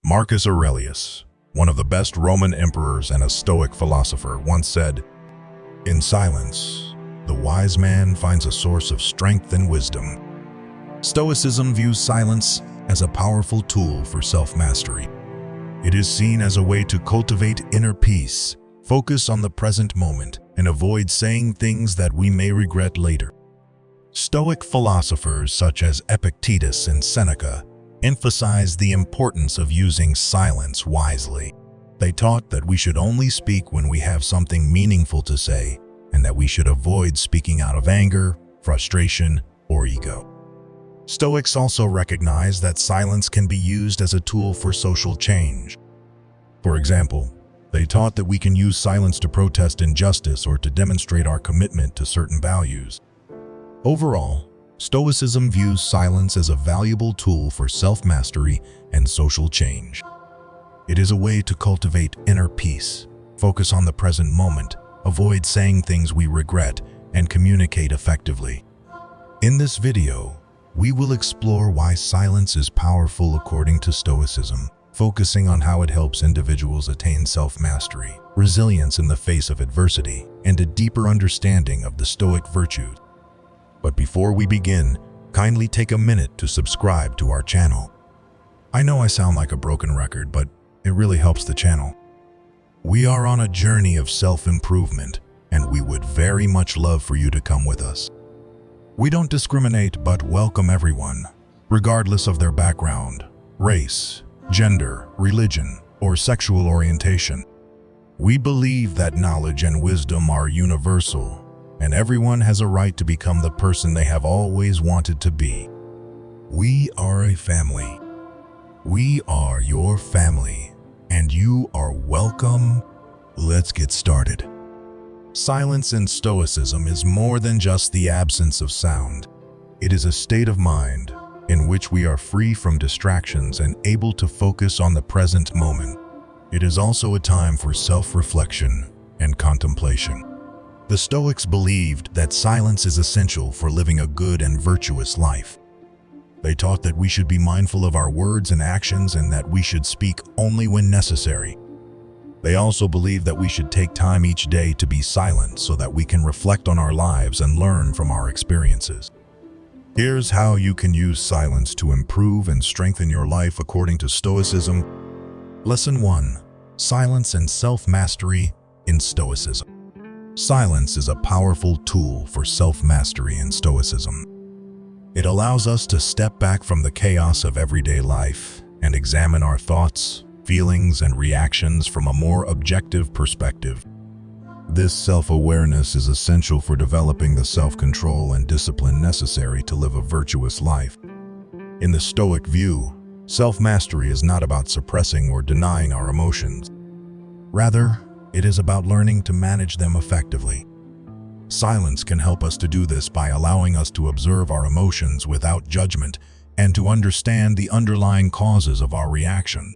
Marcus Aurelius, one of the best Roman emperors and a Stoic philosopher, once said, "In silence, the wise man finds a source of strength and wisdom." Stoicism views silence as a powerful tool for self-mastery. It is seen as a way to cultivate inner peace, focus on the present moment, and avoid saying things that we may regret later. Stoic philosophers such as Epictetus and Seneca emphasize the importance of using silence wisely. They taught that we should only speak when we have something meaningful to say, and that we should avoid speaking out of anger, frustration, or ego. Stoics also recognize that silence can be used as a tool for social change. For example, they taught that we can use silence to protest injustice or to demonstrate our commitment to certain values. Overall, Stoicism views silence as a valuable tool for self-mastery and social change. It is a way to cultivate inner peace, focus on the present moment, avoid saying things we regret, and communicate effectively. In this video, we will explore why silence is powerful according to Stoicism, focusing on how it helps individuals attain self-mastery, resilience in the face of adversity, and a deeper understanding of the Stoic virtues. But before we begin, kindly take a minute to subscribe to our channel. I know I sound like a broken record, but it really helps the channel. We are on a journey of self-improvement, and we would very much love for you to come with us. We don't discriminate but welcome everyone, regardless of their background, race, gender, religion, or sexual orientation. We believe that knowledge and wisdom are universal, and everyone has a right to become the person they have always wanted to be. We are a family. We are your family, and you are welcome. Let's get started. Silence in Stoicism is more than just the absence of sound. It is a state of mind in which we are free from distractions and able to focus on the present moment. It is also a time for self-reflection and contemplation. The Stoics believed that silence is essential for living a good and virtuous life. They taught that we should be mindful of our words and actions and that we should speak only when necessary. They also believed that we should take time each day to be silent so that we can reflect on our lives and learn from our experiences. Here's how you can use silence to improve and strengthen your life according to Stoicism. Lesson 1. Silence and Self-Mastery in Stoicism. Silence is a powerful tool for self-mastery in Stoicism. It allows us to step back from the chaos of everyday life and examine our thoughts, feelings, and reactions from a more objective perspective. This self-awareness is essential for developing the self-control and discipline necessary to live a virtuous life. In the Stoic view, self-mastery is not about suppressing or denying our emotions. Rather, it is about learning to manage them effectively. Silence can help us to do this by allowing us to observe our emotions without judgment and to understand the underlying causes of our reaction.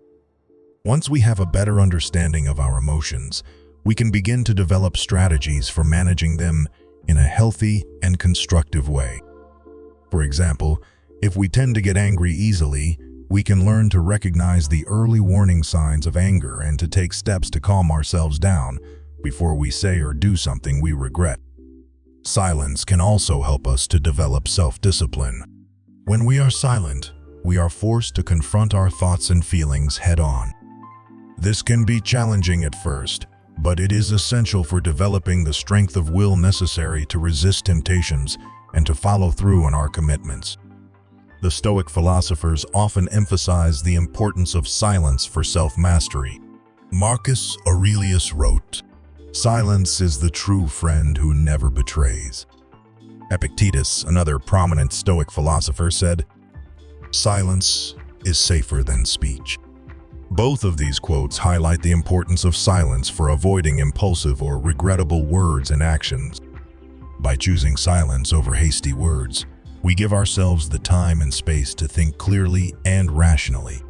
Once we have a better understanding of our emotions, we can begin to develop strategies for managing them in a healthy and constructive way. For example, if we tend to get angry easily, we can learn to recognize the early warning signs of anger and to take steps to calm ourselves down before we say or do something we regret. Silence can also help us to develop self-discipline. When we are silent, we are forced to confront our thoughts and feelings head-on. This can be challenging at first, but it is essential for developing the strength of will necessary to resist temptations and to follow through on our commitments. The Stoic philosophers often emphasize the importance of silence for self-mastery. Marcus Aurelius wrote, "Silence is the true friend who never betrays." Epictetus, another prominent Stoic philosopher, said, "Silence is safer than speech." Both of these quotes highlight the importance of silence for avoiding impulsive or regrettable words and actions. By choosing silence over hasty words, we give ourselves the time and space to think clearly and rationally.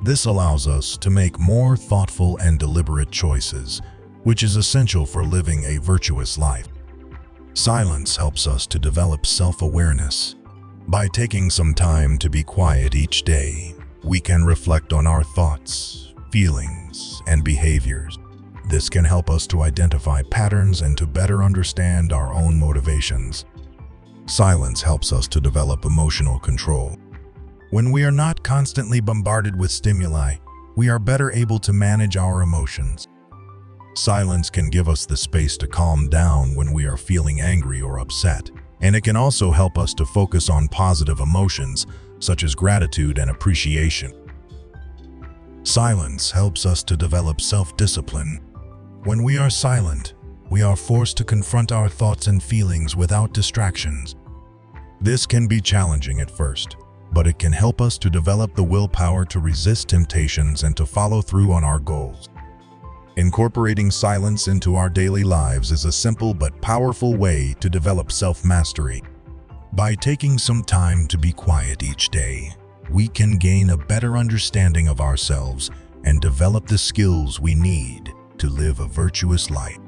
This allows us to make more thoughtful and deliberate choices, which is essential for living a virtuous life. Silence helps us to develop self-awareness. By taking some time to be quiet each day, we can reflect on our thoughts, feelings, and behaviors. This can help us to identify patterns and to better understand our own motivations. Silence helps us to develop emotional control. When we are not constantly bombarded with stimuli, we are better able to manage our emotions. Silence can give us the space to calm down when we are feeling angry or upset, and it can also help us to focus on positive emotions such as gratitude and appreciation. Silence helps us to develop self-discipline. When we are silent, we are forced to confront our thoughts and feelings without distractions. This can be challenging at first, but it can help us to develop the willpower to resist temptations and to follow through on our goals. Incorporating silence into our daily lives is a simple but powerful way to develop self-mastery. By taking some time to be quiet each day, we can gain a better understanding of ourselves and develop the skills we need to live a virtuous life.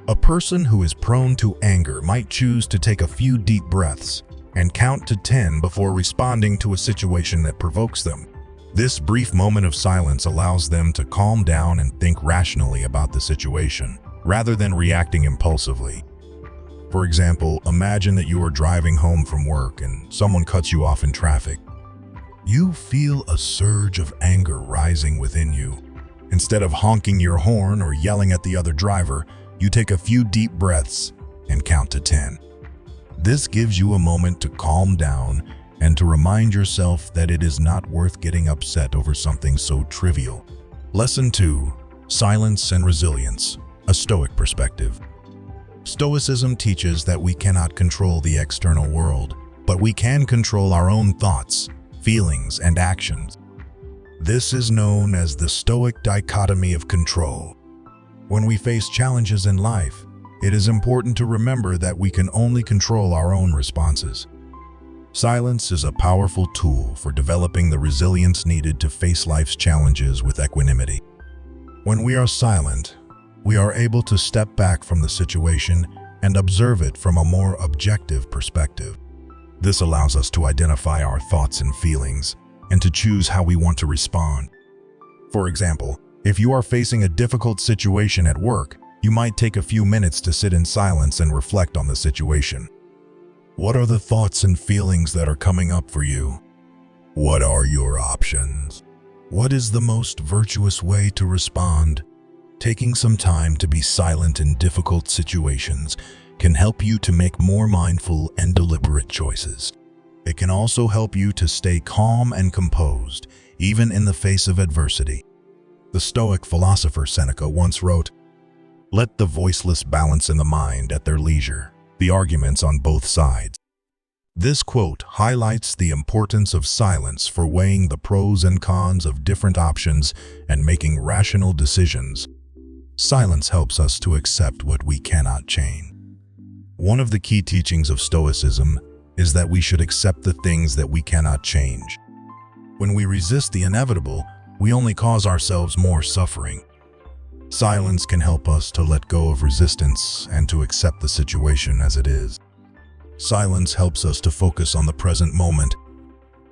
A person who is prone to anger might choose to take a few deep breaths and count to 10 before responding to a situation that provokes them. This brief moment of silence allows them to calm down and think rationally about the situation, rather than reacting impulsively. For example, imagine that you are driving home from work and someone cuts you off in traffic. You feel a surge of anger rising within you. Instead of honking your horn or yelling at the other driver, you take a few deep breaths and count to 10. This gives you a moment to calm down and to remind yourself that it is not worth getting upset over something so trivial. Lesson 2: Silence and Resilience, a Stoic perspective. Stoicism teaches that we cannot control the external world, but we can control our own thoughts, feelings, and actions. This is known as the Stoic dichotomy of control. When we face challenges in life, it is important to remember that we can only control our own responses. Silence is a powerful tool for developing the resilience needed to face life's challenges with equanimity. When we are silent, we are able to step back from the situation and observe it from a more objective perspective. This allows us to identify our thoughts and feelings and to choose how we want to respond. For example, if you are facing a difficult situation at work, you might take a few minutes to sit in silence and reflect on the situation. What are the thoughts and feelings that are coming up for you? What are your options? What is the most virtuous way to respond? Taking some time to be silent in difficult situations can help you to make more mindful and deliberate choices. It can also help you to stay calm and composed, even in the face of adversity. The Stoic philosopher Seneca once wrote, "Let the voiceless balance in the mind at their leisure, the arguments on both sides." This quote highlights the importance of silence for weighing the pros and cons of different options and making rational decisions. Silence helps us to accept what we cannot change. One of the key teachings of Stoicism is that we should accept the things that we cannot change. When we resist the inevitable, we only cause ourselves more suffering. Silence can help us to let go of resistance and to accept the situation as it is. Silence helps us to focus on the present moment.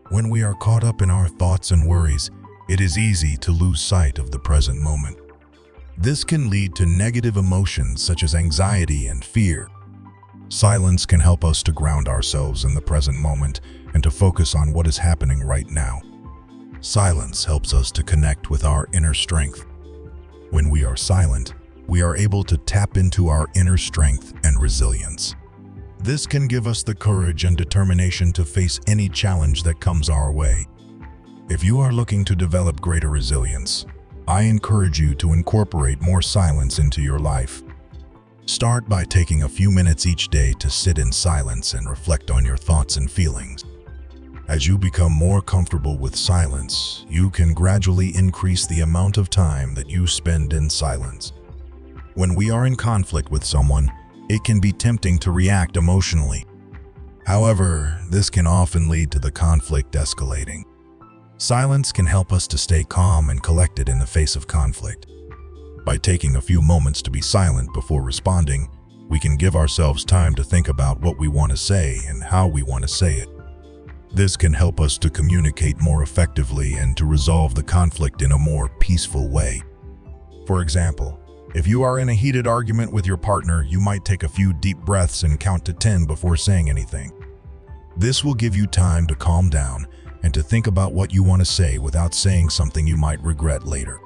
When we are caught up in our thoughts and worries, it is easy to lose sight of the present moment. This can lead to negative emotions such as anxiety and fear. Silence can help us to ground ourselves in the present moment and to focus on what is happening right now. Silence helps us to connect with our inner strength. When we are silent, we are able to tap into our inner strength and resilience. This can give us the courage and determination to face any challenge that comes our way. If you are looking to develop greater resilience, I encourage you to incorporate more silence into your life. Start by taking a few minutes each day to sit in silence and reflect on your thoughts and feelings. As you become more comfortable with silence, you can gradually increase the amount of time that you spend in silence. When we are in conflict with someone, it can be tempting to react emotionally. However, this can often lead to the conflict escalating. Silence can help us to stay calm and collected in the face of conflict. By taking a few moments to be silent before responding, we can give ourselves time to think about what we want to say and how we want to say it. This can help us to communicate more effectively and to resolve the conflict in a more peaceful way. For example, if you are in a heated argument with your partner, you might take a few deep breaths and count to 10 before saying anything. This will give you time to calm down and to think about what you want to say without saying something you might regret later.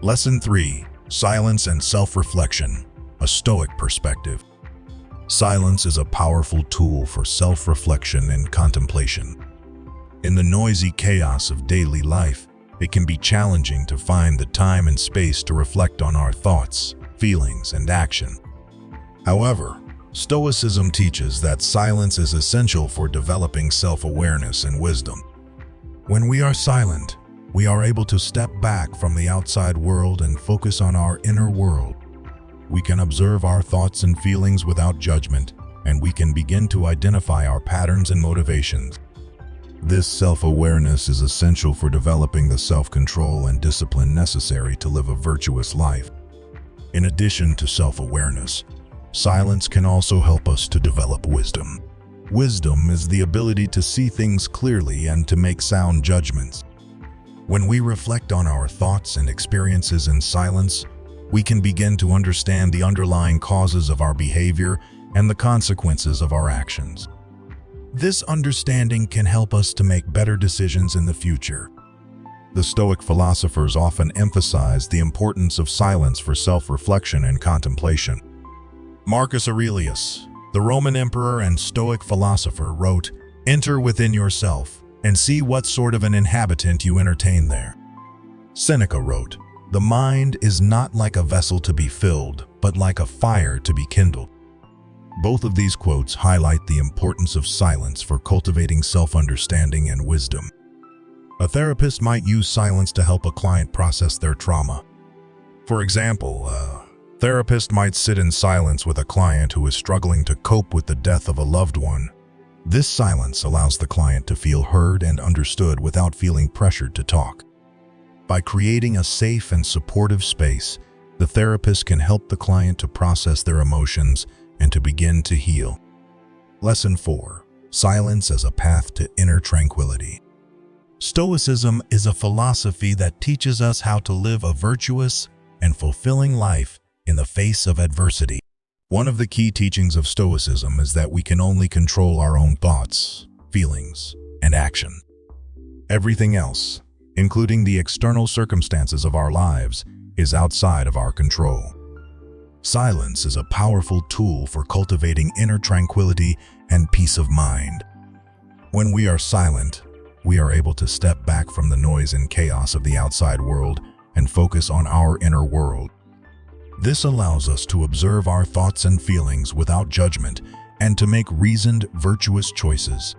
Lesson 3. Silence and Self-Reflection, a Stoic Perspective. Silence is a powerful tool for self-reflection and contemplation. In the noisy chaos of daily life, it can be challenging to find the time and space to reflect on our thoughts, feelings, and action. However, Stoicism teaches that silence is essential for developing self-awareness and wisdom. When we are silent, we are able to step back from the outside world and focus on our inner world. We can observe our thoughts and feelings without judgment, and we can begin to identify our patterns and motivations. This self-awareness is essential for developing the self-control and discipline necessary to live a virtuous life. In addition to self-awareness, silence can also help us to develop wisdom. Wisdom is the ability to see things clearly and to make sound judgments. When we reflect on our thoughts and experiences in silence, we can begin to understand the underlying causes of our behavior and the consequences of our actions. This understanding can help us to make better decisions in the future. The Stoic philosophers often emphasize the importance of silence for self-reflection and contemplation. Marcus Aurelius, the Roman emperor and Stoic philosopher, wrote, "Enter within yourself and see what sort of an inhabitant you entertain there." Seneca wrote, "The mind is not like a vessel to be filled, but like a fire to be kindled." Both of these quotes highlight the importance of silence for cultivating self-understanding and wisdom. A therapist might use silence to help a client process their trauma. For example, a therapist might sit in silence with a client who is struggling to cope with the death of a loved one. This silence allows the client to feel heard and understood without feeling pressured to talk. By creating a safe and supportive space, the therapist can help the client to process their emotions and to begin to heal. Lesson 4. Silence as a Path to Inner Tranquility. Stoicism is a philosophy that teaches us how to live a virtuous and fulfilling life in the face of adversity. One of the key teachings of Stoicism is that we can only control our own thoughts, feelings, and action. Everything else, including the external circumstances of our lives, is outside of our control. Silence is a powerful tool for cultivating inner tranquility and peace of mind. When we are silent, we are able to step back from the noise and chaos of the outside world and focus on our inner world. This allows us to observe our thoughts and feelings without judgment and to make reasoned, virtuous choices.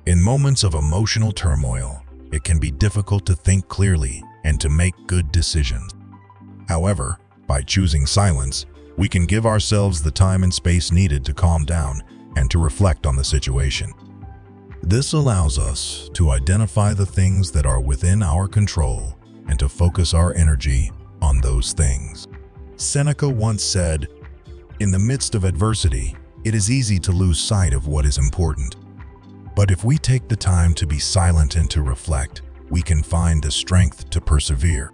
In moments of emotional turmoil, it can be difficult to think clearly and to make good decisions. However, by choosing silence, we can give ourselves the time and space needed to calm down and to reflect on the situation. This allows us to identify the things that are within our control and to focus our energy on those things. Seneca once said, "In the midst of adversity, it is easy to lose sight of what is important. But if we take the time to be silent and to reflect, we can find the strength to persevere."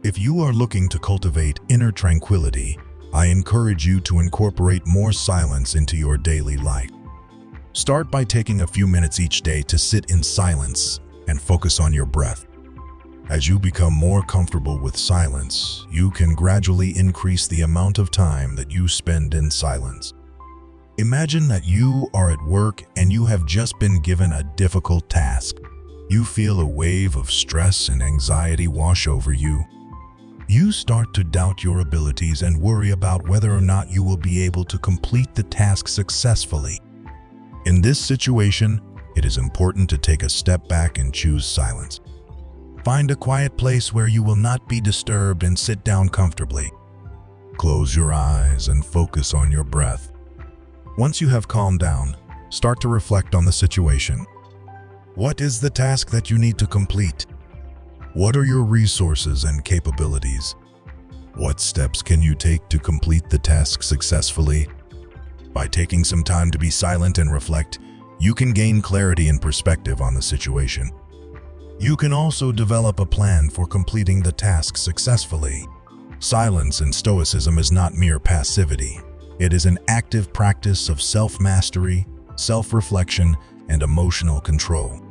If you are looking to cultivate inner tranquility, I encourage you to incorporate more silence into your daily life. Start by taking a few minutes each day to sit in silence and focus on your breath. As you become more comfortable with silence, you can gradually increase the amount of time that you spend in silence. Imagine that you are at work and you have just been given a difficult task. You feel a wave of stress and anxiety wash over you. You start to doubt your abilities and worry about whether or not you will be able to complete the task successfully. In this situation, it is important to take a step back and choose silence. Find a quiet place where you will not be disturbed and sit down comfortably. Close your eyes and focus on your breath. Once you have calmed down, start to reflect on the situation. What is the task that you need to complete? What are your resources and capabilities? What steps can you take to complete the task successfully? By taking some time to be silent and reflect, you can gain clarity and perspective on the situation. You can also develop a plan for completing the task successfully. Silence in Stoicism is not mere passivity. It is an active practice of self-mastery, self-reflection, and emotional control.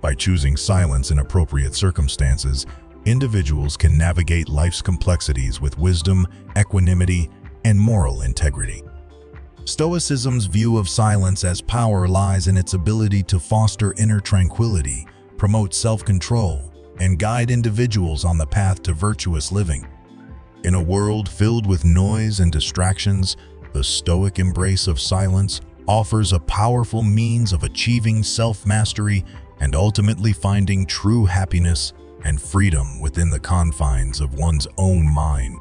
By choosing silence in appropriate circumstances, individuals can navigate life's complexities with wisdom, equanimity, and moral integrity. Stoicism's view of silence as power lies in its ability to foster inner tranquility, promote self-control, and guide individuals on the path to virtuous living. In a world filled with noise and distractions, the Stoic embrace of silence offers a powerful means of achieving self-mastery and ultimately finding true happiness and freedom within the confines of one's own mind.